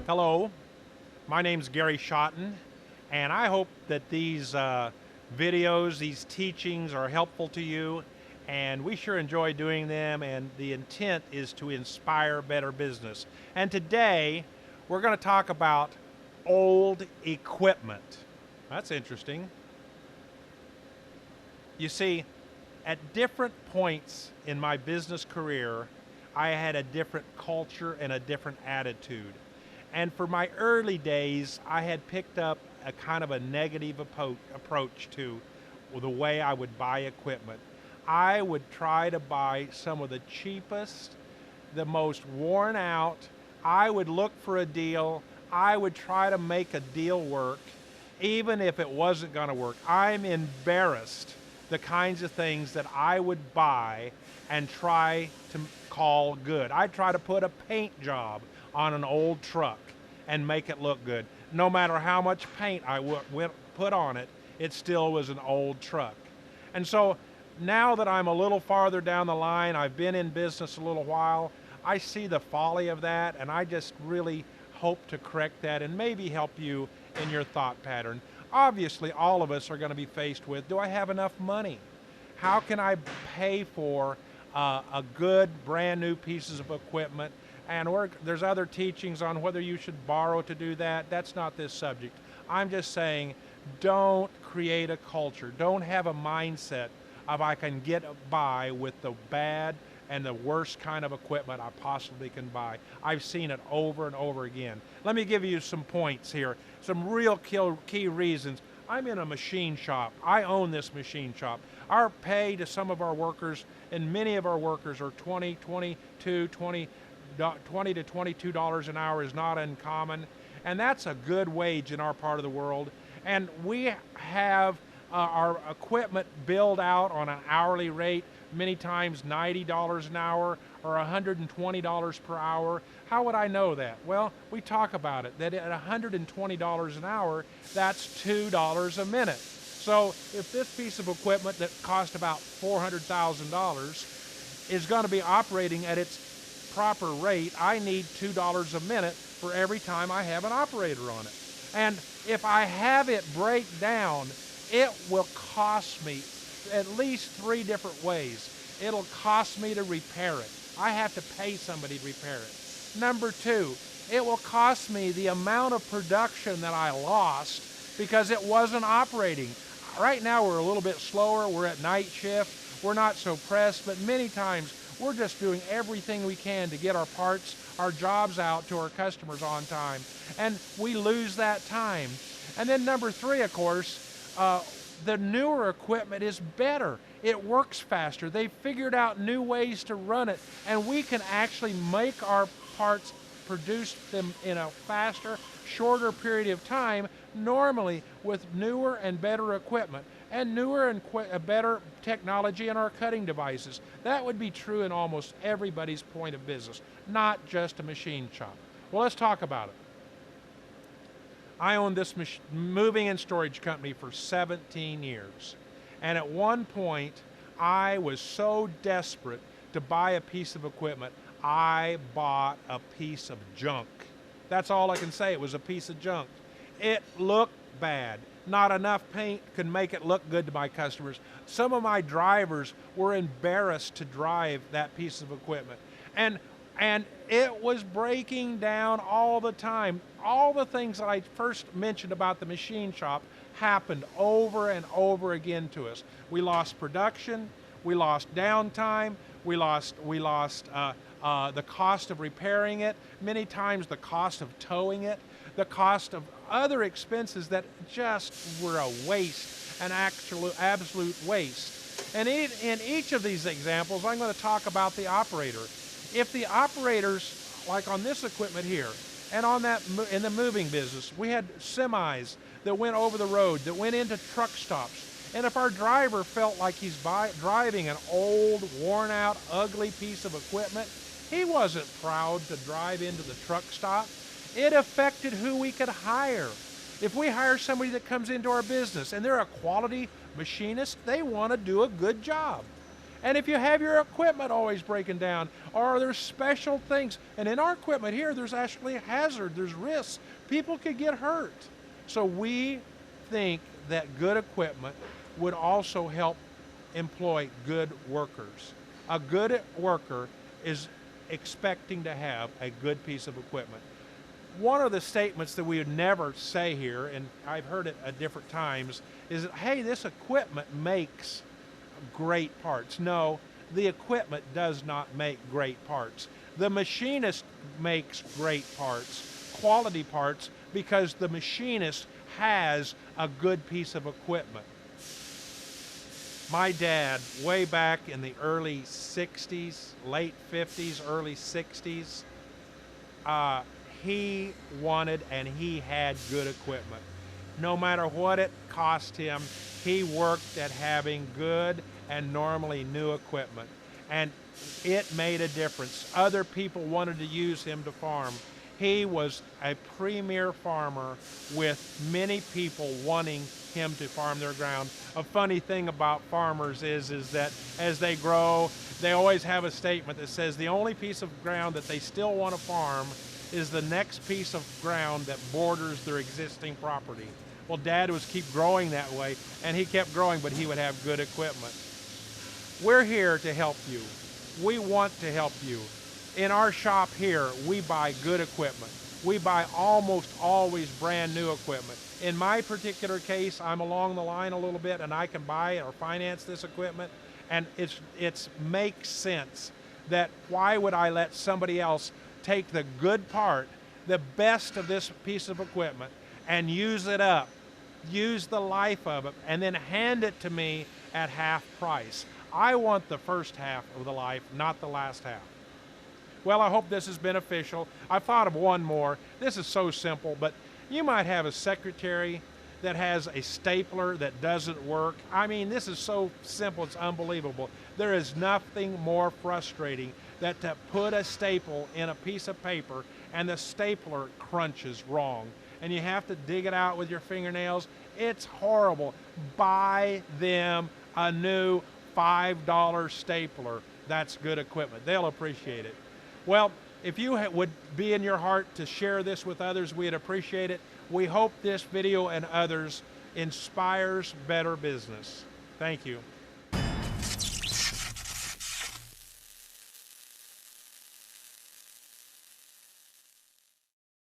Hello, my name's Gary Schotten, and I hope that these videos, these teachings are helpful to you, and we sure enjoy doing them, and the intent is to inspire better business. And today, we're going to talk about old equipment. That's interesting. You see, at different points in my business career, I had a different culture and a different attitude. And for my early days, I had picked up a kind of a negative approach to the way I would buy equipment. I would try to buy some of the cheapest, the most worn out. I would look for a deal. I would try to make a deal work, even if it wasn't going to work. I'm embarrassed the kinds of things that I would buy and try to call good. I'd try to put a paint job on an old truck and make it look good. No matter how much paint I put on it, it still was an old truck. And so now that I'm a little farther down the line, I've been in business a little while, I see the folly of that, and I just really hope to correct that and maybe help you in your thought pattern. Obviously, all of us are going to be faced with, do I have enough money? How can I pay for a good brand new pieces of equipment? And there's other teachings on whether you should borrow to do that. That's not this subject. I'm just saying, don't create a culture. Don't have a mindset of I can get by with the bad and the worst kind of equipment I possibly can buy. I've seen it over and over again. Let me give you some points here, some real key reasons. I'm in a machine shop. I own this machine shop. Our pay to some of our workers, and many of our workers are $20 to $22 an hour is not uncommon, and that's a good wage in our part of the world. And we have our equipment billed out on an hourly rate, many times $90 an hour or $120 per hour. How would I know that? Well, we talk about it, that at $120 an hour, that's $2 a minute. So if this piece of equipment that cost about $400,000 is going to be operating at its proper rate, I need $2 a minute for every time I have an operator on it. And if I have it break down, it will cost me at least 3 different ways. It'll cost me to repair it. I have to pay somebody to repair it. Number 2, it will cost me the amount of production that I lost because it wasn't operating. Right now we're a little bit slower, we're at night shift, we're not so pressed, but many times we're just doing everything we can to get our parts, our jobs out to our customers on time, and we lose that time. And then number 3, of course, the newer equipment is better. It works faster. They've figured out new ways to run it, and we can actually make our parts, produce them in a faster, shorter period of time, normally with newer and better equipment and newer and better technology in our cutting devices. That would be true in almost everybody's point of business, not just a machine shop. Well, let's talk about it. I owned this moving and storage company for 17 years. And at one point, I was so desperate to buy a piece of equipment, I bought a piece of junk. That's all I can say, it was a piece of junk. It looked bad. Not enough paint could make it look good to my customers. Some of my drivers were embarrassed to drive that piece of equipment. And it was breaking down all the time. All the things that I first mentioned about the machine shop happened over and over again to us. We lost production, we lost downtime, we lost the cost of repairing it, many times the cost of towing it, the cost of other expenses that just were a waste, an absolute waste. And in each of these examples, I'm going to talk about the operator. If the operators, like on this equipment here, and on that in the moving business, we had semis that went over the road, that went into truck stops. And if our driver felt like he's driving an old, worn out, ugly piece of equipment, he wasn't proud to drive into the truck stop. It affected who we could hire. If we hire somebody that comes into our business and they're a quality machinist, they want to do a good job. And if you have your equipment always breaking down, or there's special things, and in our equipment here, there's actually a hazard, there's risks. People could get hurt. So we think that good equipment would also help employ good workers. A good worker is expecting to have a good piece of equipment. One of the statements that we would never say here, and I've heard it at different times, is that, hey, this equipment makes great parts. No, the equipment does not make great parts. The machinist makes great parts, quality parts, because the machinist has a good piece of equipment. My dad, way back in the early 60s, late 50s, early 60s, he wanted and he had good equipment. No matter what it cost him, he worked at having good and normally new equipment. And it made a difference. Other people wanted to use him to farm. He was a premier farmer with many people wanting him to farm their ground. A funny thing about farmers is that as they grow, they always have a statement that says the only piece of ground that they still want to farm is the next piece of ground that borders their existing property. Well, Dad was keep growing that way, and he kept growing, but he would have good equipment. We're here to help you. We want to help you. In our shop here, we buy good equipment. We buy almost always brand new equipment. In my particular case, I'm along the line a little bit and I can buy or finance this equipment, and it makes sense that why would I let somebody else take the good part, the best of this piece of equipment, and use it up, use the life of it, and then hand it to me at half price. I want the first half of the life, not the last half. Well, I hope this is beneficial. I thought of one more. This is so simple, but you might have a secretary that has a stapler that doesn't work. I mean, this is so simple, it's unbelievable. There is nothing more frustrating than to put a staple in a piece of paper and the stapler crunches wrong, and you have to dig it out with your fingernails. It's horrible. Buy them a new $5 stapler. That's good equipment. They'll appreciate it. Well, if you would be in your heart to share this with others, we'd appreciate it. We hope this video and others inspires better business. Thank you.